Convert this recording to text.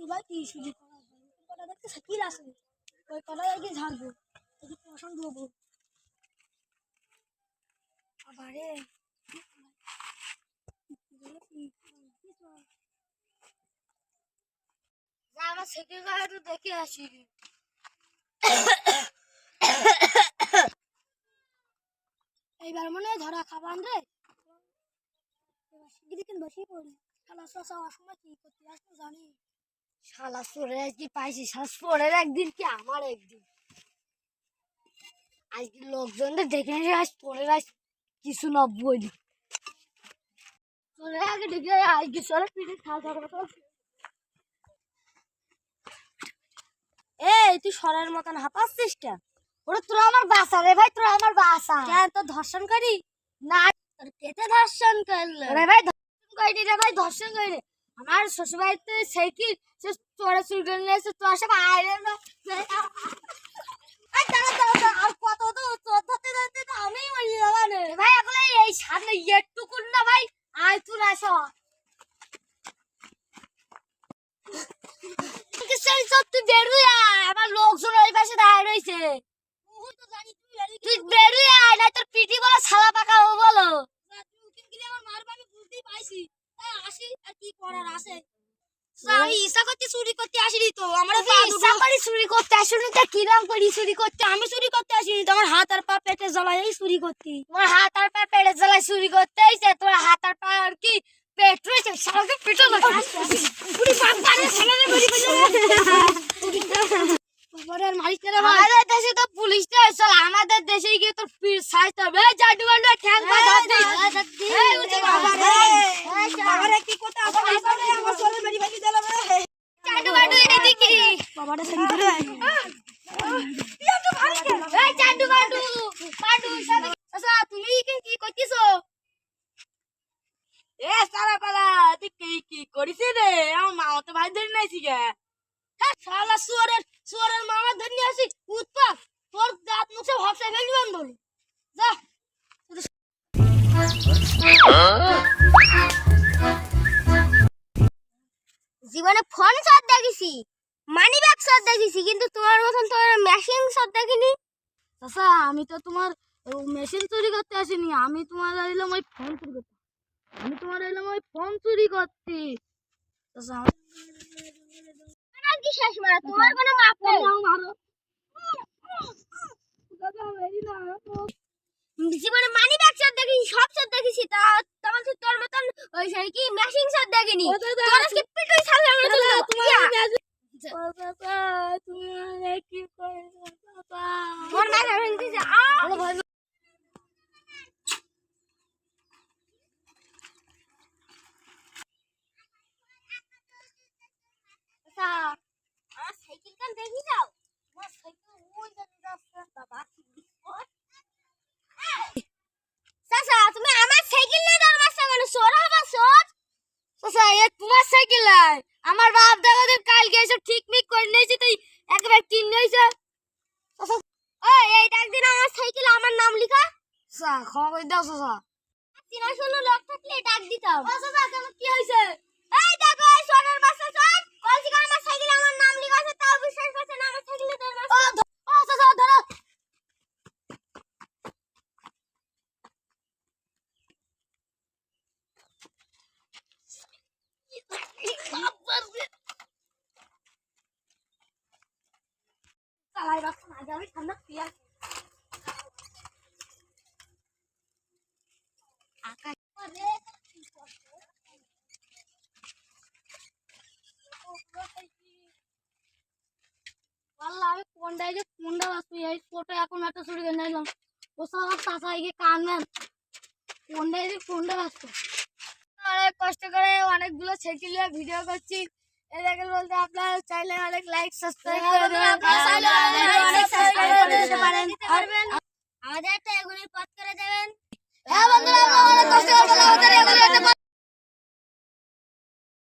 ভাই কি শুধু কটা দেখতে সাইকেল আছে ওই কটা আগে ঝাড়বো যদি পছন্দ হবো আবারে আমার সাইকেল গাড়ি দেখে আসি এইবার মনে ধরা খাবান রে দিকে বসে পড়ি শালা শশা সময় কি করতে আসতো জানি শালা সরে কি পাইছি পরের একদিন কি আমার একদিন আজকে লোকজনদের দেখে আজ পরের আজ কিছু না বলি সরে আগে দেখে আজকে সরে পিঠে খাওয়া দাওয়া এই তুই সরের মতন হাঁপাচ্ছিস কেন ওরে তোরা আমার বাসা রে ভাই তোরা আমার বাসা কেন তোর ধর্ষণ করি না তোর কেটে ধর্ষণ করলে রে ভাই ধর্ষণ করি রে ভাই ধর্ষণ করি আমার শ্বশুর বাড়িতে সাইকেল সে চোরা চুরি করে নিয়েছে তোর সব আইরে না আর কত তো তোর ধরতে ধরতে তো আমি মরি যাবা রে ভাই এখন এই সামনে একটুকু না ভাই আয় তুই আসো তুই বেরুই আমার লোকজন ওই পাশে দাঁড়িয়ে রয়েছে তুই বেরুই আয় না তোর পিটি বলো ছালা পাকাবো বলো আমার মার বাড়ি বুঝতেই পাইছি আসি আর কি করার আছে আমি ইচ্ছা করতে চুরি করতে আসিনি তো আমার ইচ্ছা করে চুরি করতে আসিনি তো কিরাম করি চুরি করতে আমি চুরি করতে আসিনি তোমার হাত আর পা পেটে জ্বালাই চুরি করতে তোমার হাত আর পা পেটে জ্বালাই চুরি করতে আইছে তোমার হাত আর পা আর কি পেট রয়েছে সারাকে পেটে লাগা পুরি বাপ পারে সারাকে বড়ি বাবার মালিক রে আমাদের দেশে তো পুলিশটা চল আমাদের দেশে গিয়ে তো সাইজ হবে জাডু গান্ডু ঠ্যাং পা ধর দে এই উঠে বাবা রে বাবারে কি কথা আছে আমার সোলে মেরি ভাই দিলা রে জাডু গান্ডু এদিকে বাবাটা সারি ধরে এই জাডু গান্ডু পাডু সব আচ্ছা তুমি কি করতেছো এ সারা পালা তুই কি করিস রে আমার মা তো ভাই ধরে নাইছি গে হ্যাঁ শালা সুয়ারের মামা ধরে নিয়ে আসি উৎপাত তোর দাঁত মুখে ভাবছে ফেলবি বন্ধ যা জীবনে ফোন শট দেখেছি মানি ব্যাগ শট দেখেছি কিন্তু তোমার মতন তো মেশিন শট দেখিনি চাচা আমি তো তোমার মেশিন চুরি করতে আসিনি আমি তোমার এলাম ওই ফোন চুরি করতে আমি তোমার এলাম ওই ফোন চুরি করতে চাচা কি শেষ মারা তোমার কোনো মাপ নেই মারো দাদা মেরি না জীবনে মানি ব্যাগ শট দেখেছি সব শট দেখেছি তা তেমন তোর মতন ওই সেই কি মেশিন শট দেখিনি তোর আজকে পিটুই ছাড়লে আমরা তুমি কি করে বাবা তোর মাথা ভেঙে দিছে সাইকেল কান দেখি যাও আমার সাইকেল ওই জায়গায় যাচ্ছে বাবা চাচা তুমি আমার সাইকেল নিয়ে দাঁড়াচ্ছ কেন চোর হবা চোর চাচা এ তোমার সাইকেল আমার বাপ দাদাদের কালকে এসব ঠিক মিক করে নিয়েছে তুই একবার কিন নিয়েছে চাচা ওই এই ডাক দিন আমার সাইকেল আমার নাম লেখা চাচা ক্ষমা করে দাও চাচা চিনা শুনো লোক থাকলে ডাক দিতাম ও চাচা কেন কি হয়েছে এই দেখো এই সোনার বাসা চল কলসি আমার সাইকেল আমার নাম লেখা আছে তাও বিশ্বাস করছে না আমার সাইকেলে তোর বাসা ও চাচা ধরো চালাই বাসা না যাবে ঠান্ডা পিয়া আকাশ রে আল্লাহ আমি কোনটা বাসি এই ফটো এখন একটা চুরি করে নিলাম ও সব চাচা গিয়ে কানবেন কোনটা বাসতো অনেক কষ্ট করে অনেকগুলো সাইকেল নিয়ে ভিডিও করছি এই দেখেন বলতে আপনারা চাইলে অনেক লাইক সাবস্ক্রাইব করে দেবেন আমাদের একটা এগুলির পথ করে দেবেন হ্যাঁ বন্ধুরা আমরা অনেক কষ্ট করে